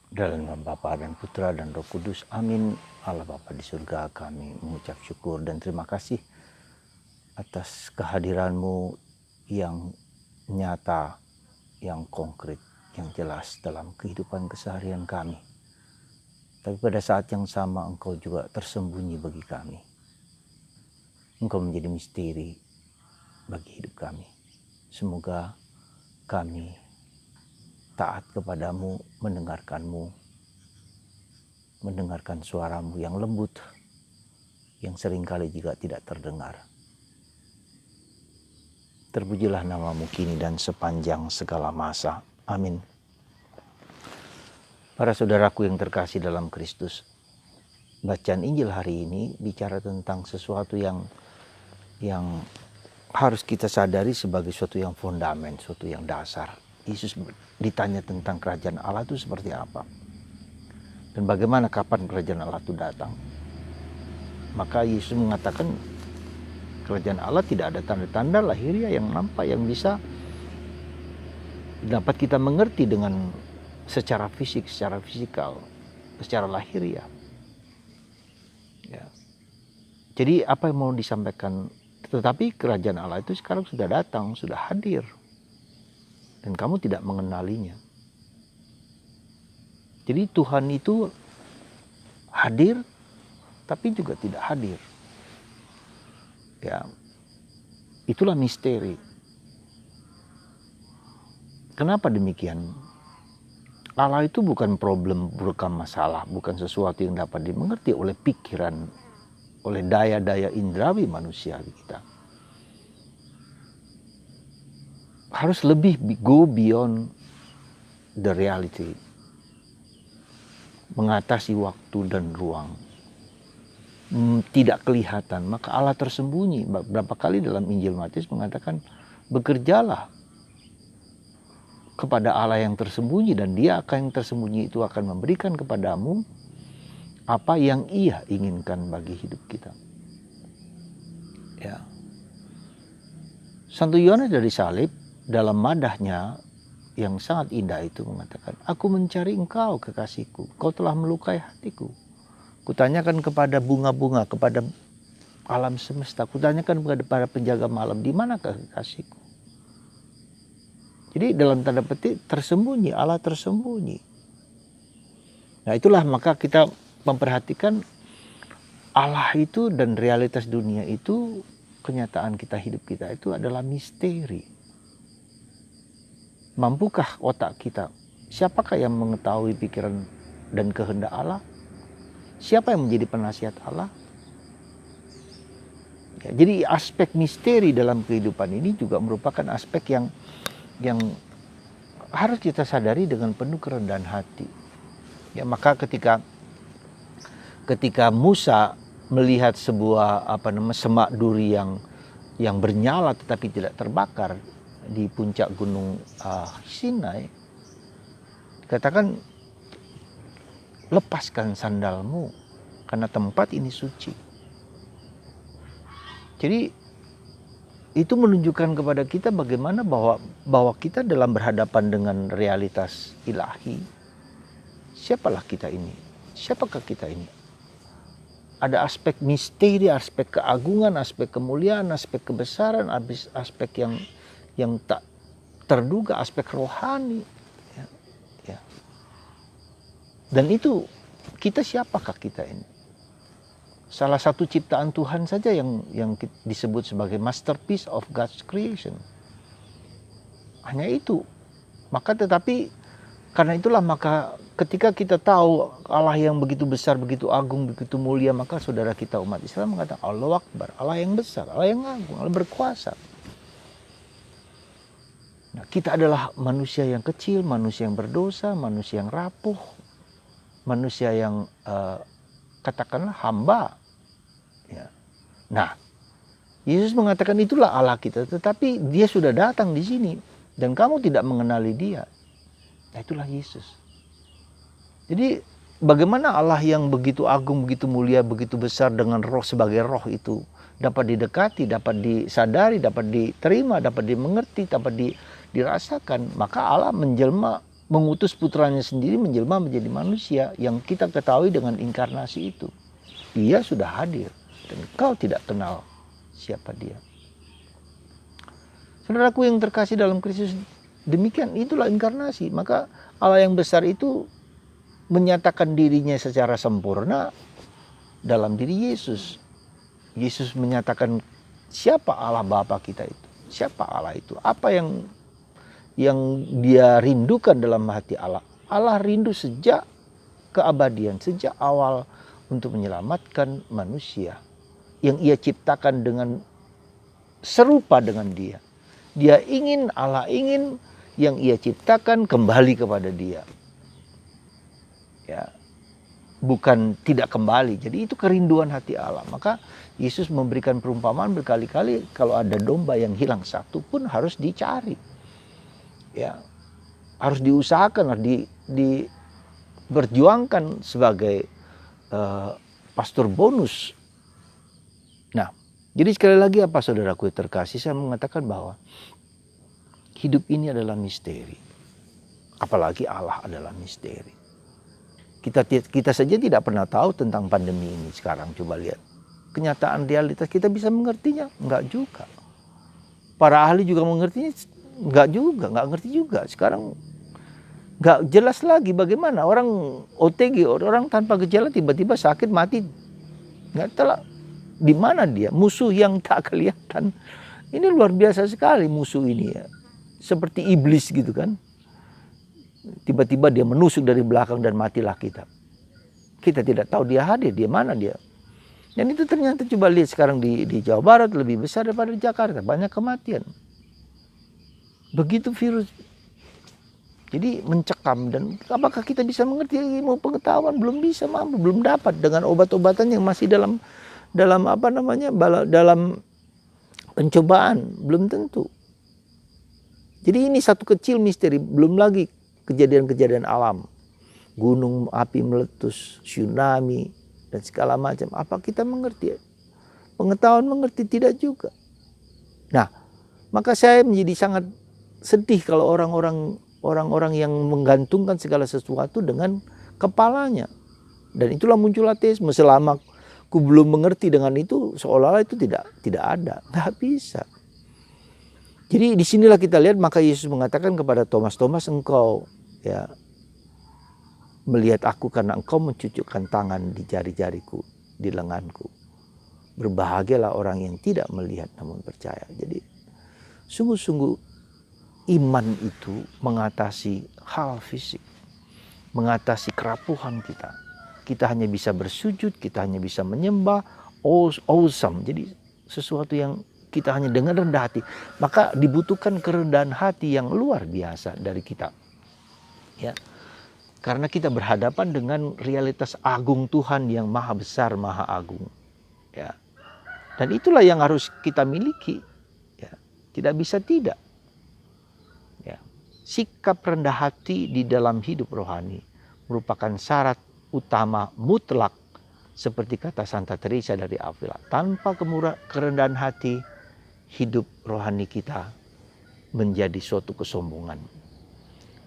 Dalam nama Bapa dan Putra dan Roh Kudus. Amin. Allah Bapa di surga, kami mengucap syukur dan terima kasih atas kehadiran-Mu yang nyata, yang konkret, yang jelas dalam kehidupan keseharian kami. Tapi pada saat yang sama Engkau juga tersembunyi bagi kami. Engkau menjadi misteri bagi hidup kami. Semoga kami taat kepadamu, mendengarkan suaramu yang lembut, yang seringkali juga tidak terdengar. Terpujilah namamu kini dan sepanjang segala masa. Amin. Para saudaraku yang terkasih dalam Kristus, bacaan Injil hari ini bicara tentang sesuatu yang harus kita sadari sebagai sesuatu yang fondamen, sesuatu yang dasar. Yesus ditanya tentang kerajaan Allah itu seperti apa. Dan bagaimana kapan kerajaan Allah itu datang. Maka Yesus mengatakan kerajaan Allah tidak ada tanda-tanda lahiriah yang nampak, yang bisa dapat kita mengerti dengan secara fisik, secara fisikal, secara lahiriah. Ya. Jadi apa yang mau disampaikan? Tetapi kerajaan Allah itu sekarang sudah datang, sudah hadir. Dan kamu tidak mengenalinya. Jadi Tuhan itu hadir, tapi juga tidak hadir. Ya, itulah misteri. Kenapa demikian? Allah itu bukan problem, bukan masalah, bukan sesuatu yang dapat dimengerti oleh pikiran, oleh daya-daya indrawi manusia kita. Harus lebih go beyond the reality. Mengatasi waktu dan ruang. Tidak kelihatan, maka Allah tersembunyi. Berapa kali dalam Injil Matius mengatakan, bekerjalah kepada Allah yang tersembunyi, dan Dia akan yang tersembunyi itu akan memberikan kepadamu apa yang Ia inginkan bagi hidup kita. Ya. Santo Yohanes dari salib dalam madahnya yang sangat indah itu mengatakan, aku mencari engkau kekasihku, kau telah melukai hatiku. Kutanyakan kepada bunga-bunga, kepada alam semesta, kutanyakan kepada para penjaga malam, di manakah kekasihku? Jadi dalam tanda petik tersembunyi, Allah tersembunyi. Nah itulah maka kita memperhatikan Allah itu dan realitas dunia itu, kenyataan kita, hidup kita itu adalah misteri. Mampukah otak kita? Siapakah yang mengetahui pikiran dan kehendak Allah? Siapa yang menjadi penasihat Allah? Ya, jadi aspek misteri dalam kehidupan ini juga merupakan aspek yang harus kita sadari dengan penuh kerendahan hati. Ya, maka ketika Musa melihat sebuah semak duri yang bernyala tetapi tidak terbakar di puncak gunung Sinai, katakan, lepaskan sandalmu karena tempat ini suci. Jadi itu menunjukkan kepada kita bagaimana bahwa kita dalam berhadapan dengan realitas ilahi. Siapalah kita ini? Siapakah kita ini? Ada aspek misteri, aspek keagungan, aspek kemuliaan, aspek kebesaran, aspek yang tak terduga, aspek rohani. Ya. Dan itu, kita siapakah kita ini? Salah satu ciptaan Tuhan saja yang disebut sebagai masterpiece of God's creation. Hanya itu. Maka tetapi karena itulah maka ketika kita tahu Allah yang begitu besar, begitu agung, begitu mulia, maka saudara kita umat Islam mengatakan Allahu Akbar, Allah yang besar, Allah yang agung, Allah berkuasa. Nah, kita adalah manusia yang kecil, manusia yang berdosa, manusia yang rapuh, manusia yang katakanlah hamba. Ya. Nah, Yesus mengatakan itulah Allah kita, tetapi Dia sudah datang di sini dan kamu tidak mengenali Dia. Nah, itulah Yesus. Jadi bagaimana Allah yang begitu agung, begitu mulia, begitu besar dengan roh sebagai roh itu dapat didekati, dapat disadari, dapat diterima, dapat dimengerti, dapat dirasakan. Maka Allah menjelma mengutus putranya sendiri menjelma menjadi manusia yang kita ketahui dengan inkarnasi itu. Dia sudah hadir dan kau tidak kenal siapa dia. Saudaraku yang terkasih dalam Kristus, demikian itulah inkarnasi. Maka Allah yang besar itu menyatakan dirinya secara sempurna dalam diri Yesus. Yesus menyatakan siapa Allah Bapa kita itu. Siapa Allah itu? Apa yang dia rindukan dalam hati Allah? Allah rindu sejak keabadian, sejak awal untuk menyelamatkan manusia yang ia ciptakan dengan serupa dengan dia. Allah ingin yang ia ciptakan kembali kepada dia. Ya, bukan tidak kembali. Jadi itu kerinduan hati Allah. Maka Yesus memberikan perumpamaan berkali-kali, kalau ada domba yang hilang satu pun harus dicari. Ya, harus diusahakan, harus diperjuangkan sebagai pastor bonus. Nah, jadi sekali lagi apa saudaraku terkasih, saya mengatakan bahwa hidup ini adalah misteri. Apalagi Allah adalah misteri. Kita saja tidak pernah tahu tentang pandemi ini sekarang. Coba lihat. Kenyataan realitas kita bisa mengertinya? Enggak juga. Para ahli juga mengertinya? Enggak ngerti juga. Sekarang enggak jelas lagi bagaimana orang OTG, orang tanpa gejala tiba-tiba sakit mati. Enggak tahu di mana dia, musuh yang tak kelihatan. Ini luar biasa sekali musuh ini ya. Seperti iblis gitu kan. Tiba-tiba dia menusuk dari belakang dan matilah kita. Kita tidak tahu dia hadir, dia mana dia. Dan itu ternyata coba lihat sekarang di Jawa Barat lebih besar daripada di Jakarta. Banyak kematian. Begitu virus. Jadi mencekam. Dan apakah kita bisa mengerti ilmu pengetahuan? Belum bisa, mampu, belum dapat. Dengan obat-obatan yang masih dalam pencobaan. Belum tentu. Jadi ini satu kecil misteri. Belum lagi kejadian-kejadian alam. Gunung api meletus, tsunami, dan segala macam. Apa kita mengerti? Pengetahuan mengerti? Tidak juga. Nah, maka saya menjadi sangat sedih kalau orang-orang yang menggantungkan segala sesuatu dengan kepalanya. Dan itulah muncul ateisme. Selama ku belum mengerti dengan itu, seolah-olah itu tidak ada. Nggak bisa. Jadi disinilah kita lihat, maka Yesus mengatakan kepada Thomas, engkau ya melihat aku karena engkau mencucukkan tangan di jari-jariku, di lenganku. Berbahagialah orang yang tidak melihat namun percaya. Jadi sungguh-sungguh iman itu mengatasi hal fisik. Mengatasi kerapuhan kita. Kita hanya bisa bersujud, kita hanya bisa menyembah. Awesome. Jadi sesuatu yang kita hanya dengan rendah hati. Maka dibutuhkan kerendahan hati yang luar biasa dari kita. Ya. Karena kita berhadapan dengan realitas agung Tuhan yang maha besar, maha agung. Ya. Dan itulah yang harus kita miliki. Ya. Tidak bisa tidak. Ya. Sikap rendah hati di dalam hidup rohani merupakan syarat utama mutlak. Seperti kata Santa Teresa dari Avila. Tanpa kerendahan hati, hidup rohani kita menjadi suatu kesombongan.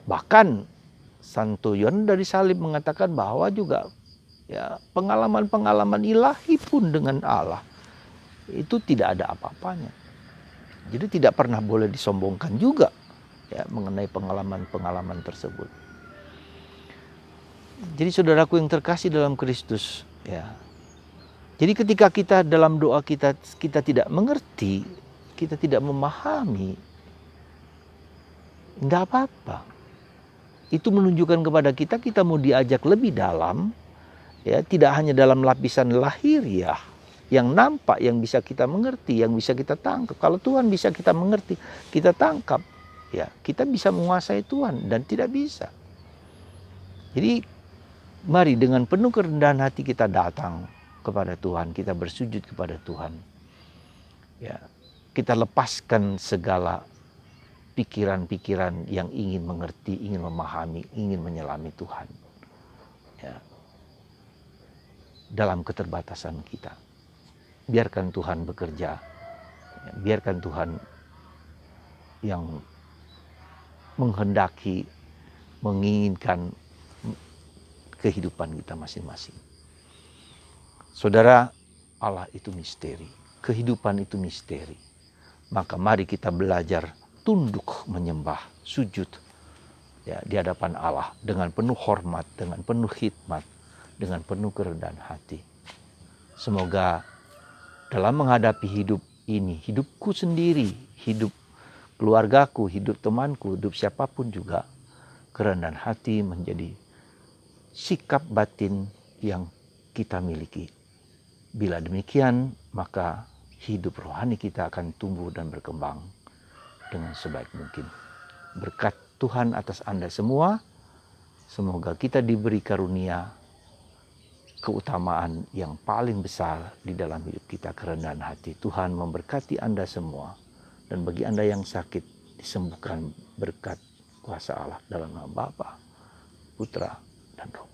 Bahkan Santo Yohanes dari Salib mengatakan bahwa juga ya pengalaman-pengalaman ilahi pun dengan Allah itu tidak ada apa-apanya. Jadi tidak pernah boleh disombongkan juga ya mengenai pengalaman-pengalaman tersebut. Jadi saudaraku yang terkasih dalam Kristus ya. Jadi ketika kita dalam doa kita tidak mengerti, kita tidak memahami, enggak apa-apa. Itu menunjukkan kepada kita mau diajak lebih dalam, ya tidak hanya dalam lapisan lahiriah yang nampak, yang bisa kita mengerti, yang bisa kita tangkap. Kalau Tuhan bisa kita mengerti, kita tangkap, ya kita bisa menguasai Tuhan dan tidak bisa. Jadi mari dengan penuh kerendahan hati kita datang kepada Tuhan, kita bersujud kepada Tuhan. Ya, kita lepaskan segala pikiran-pikiran yang ingin mengerti, ingin memahami, ingin menyelami Tuhan. Ya. Dalam keterbatasan kita. Biarkan Tuhan bekerja. Ya, biarkan Tuhan yang menghendaki menginginkan kehidupan kita masing-masing. Saudara, Allah itu misteri, kehidupan itu misteri. Maka mari kita belajar tunduk menyembah, sujud ya di hadapan Allah dengan penuh hormat, dengan penuh khidmat, dengan penuh kerendahan hati. Semoga dalam menghadapi hidup ini, hidupku sendiri, hidup keluargaku, hidup temanku, hidup siapapun juga, kerendahan hati menjadi sikap batin yang kita miliki. Bila demikian, maka hidup rohani kita akan tumbuh dan berkembang dengan sebaik mungkin. Berkat Tuhan atas Anda semua, semoga kita diberi karunia keutamaan yang paling besar di dalam hidup kita, kerendahan hati. Tuhan memberkati Anda semua, dan bagi Anda yang sakit disembuhkan berkat kuasa Allah dalam nama Bapa, Putra, dan Roh